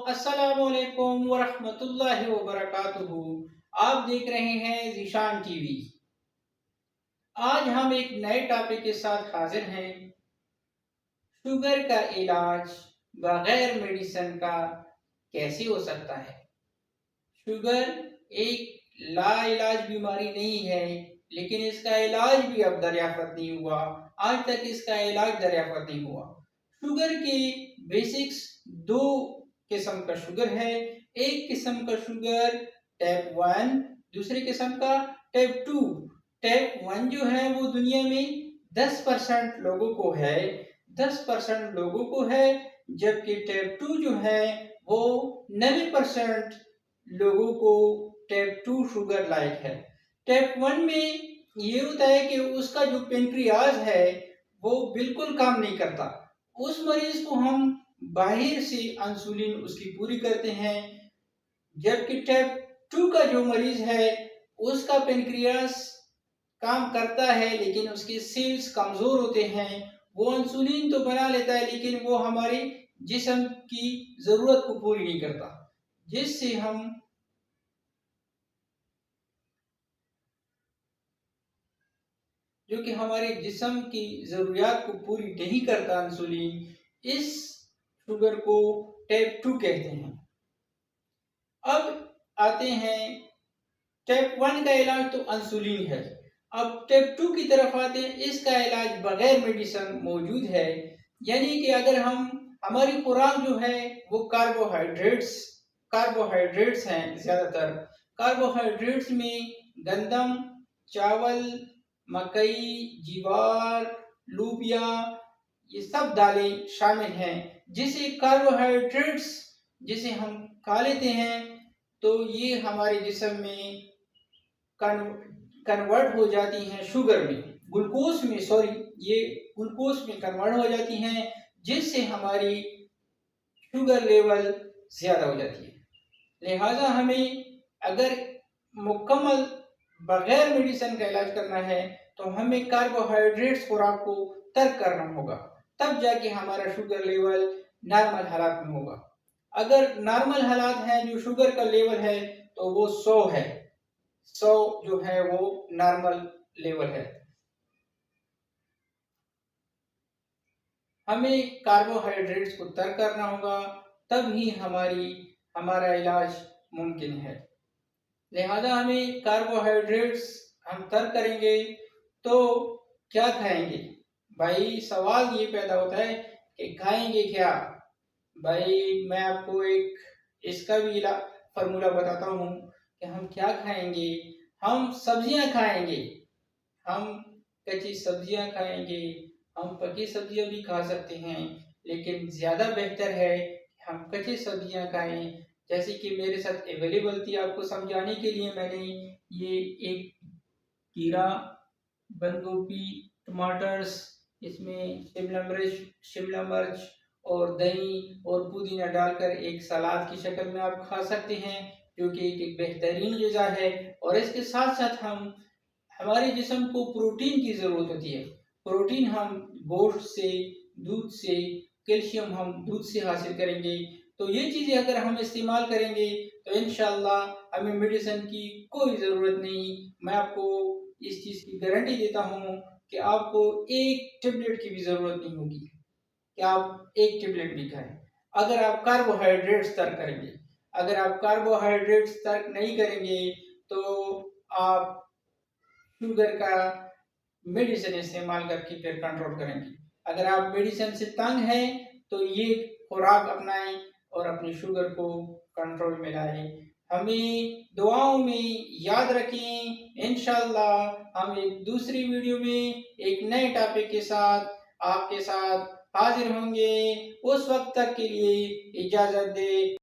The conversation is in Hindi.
अस्सलामुअलैकुम वरहमतुल्लाहि वबरकातुहू। आप देख रहे हैं ज़ीशान टीवी। आज हम एक नए टॉपिक के साथ हाजिर हैं। शुगर का इलाज बगैर मेडिसिन का कैसे हो सकता है। शुगर एक लाइलाज बीमारी नहीं है, लेकिन इसका इलाज भी अब दरियाफ्त नहीं हुआ। आज तक इसका इलाज दरियाफ्त नहीं हुआ। शुगर के बेसिक्स दो किस्म का शुगर है। एक किस्म का शुगर टाइप 1, दूसरे किस्म का टाइप 2। टाइप 1 जो है वो दुनिया में 10% लोगों को है, 10% लोगों को है, जबकि टाइप 2 जो है वो 90% लोगों को टाइप 2 शुगर लायक है। टाइप 1 में ये होता है कि उसका जो पेनक्रियाज है वो बिल्कुल काम नहीं करता। उस मरीज को हम बाहर से इंसुलिन उसकी पूरी करते हैं, जबकि टाइप 2 का जो मरीज है उसका पेनक्रियाज काम करता है, लेकिन उसके सेल्स कमजोर होते हैं। वो इंसुलिन तो बना लेता है, लेकिन वो हमारे जिस्म की जरूरत को पूरी नहीं करता, जिससे हम जो कि हमारे जिस्म की ज़रूरियात को पूरी नहीं करता इंसुलिन, इस शुगर को टाइप 2 कहते हैं। अब आते हैं टाइप 1 का इलाज तो इंसुलिन है। अब टाइप 2 की तरफ आते हैं। इसका इलाज बगैर मेडिसिन मौजूद है, यानी कि अगर हमारी खुराक जो है वो कार्बोहाइड्रेट्स हैं। ज़्यादातर कार्बोहाइड्रेट्स में गंदम, चावल, मकई, ज्वार, लूबिया, ये सब दालें शामिल हैं। जिसे कार्बोहाइड्रेट्स जिसे हम खा लेते हैं तो ये हमारे जिस्म में कन्वर्ट हो जाती हैं शुगर में, ये ग्लूकोज में कन्वर्ट हो जाती हैं, जिससे हमारी शुगर लेवल ज्यादा हो जाती है। लिहाजा हमें अगर मुकम्मल बगैर मेडिसिन का इलाज करना है तो हमें कार्बोहाइड्रेट्स खुराक को तर्क करना होगा, तब जाके हमारा शुगर लेवल नॉर्मल हालात में होगा। अगर नॉर्मल हालात हैं, जो शुगर का लेवल है तो वो 100 है, 100 जो है वो नॉर्मल लेवल है। हमें कार्बोहाइड्रेट्स को तर्क करना होगा, तब ही हमारा इलाज मुमकिन है। लिहाजा हमें कार्बोहाइड्रेट्स हम तर्क करेंगे तो क्या खाएंगे। भाई सवाल ये पैदा होता है कि खाएंगे क्या। भाई मैं आपको एक इसका भी फार्मूला बताता हूँ कि हम क्या खाएंगे। हम सब्जियां खाएंगे, हम कच्ची सब्जियां खाएंगे, हम पकी सब्जियां भी खा सकते हैं, लेकिन ज़्यादा बेहतर है कि हम कच्ची सब्जियां खाएं। जैसे कि मेरे साथ अवेलेबल थी, आपको समझाने के लिए मैंने ये एक खीरा, बंद गोभी, टमाटर्स, इसमें शिमला मिर्च और दही और पुदीना डालकर एक सलाद की शक्ल में आप खा सकते हैं, जो कि एक बेहतरीन ग़िज़ा है। और इसके साथ साथ हमारे जिस्म को प्रोटीन की ज़रूरत होती है। प्रोटीन हम गोश्त से, दूध से, कैल्शियम हम दूध से हासिल करेंगे। तो ये चीज़ें अगर हम इस्तेमाल करेंगे तो इंशाअल्लाह हमें मेडिसिन की कोई ज़रूरत नहीं। मैं आपको इस चीज़ की गारंटी देता हूँ कि आपको एक टेबलेट की भी ज़रूरत नहीं होगी कि आप एक टेबलेट भी खाएं, अगर आप कार्बोहाइड्रेट्स तर्क करेंगे। अगर आप कार्बोहाइड्रेट्स तर्क नहीं करेंगे तो आप शुगर का मेडिसिन इस्तेमाल करके फिर कंट्रोल करेंगे। अगर आप मेडिसिन से तंग हैं तो ये खुराक अपनाएं और अपनी शुगर को कंट्रोल में लाएं। हमें दुआओं में याद रखें। इंशाअल्लाह हम एक दूसरी वीडियो में एक नए टॉपिक के साथ आपके साथ हाजिर होंगे। उस वक्त तक के लिए इजाज़त दे।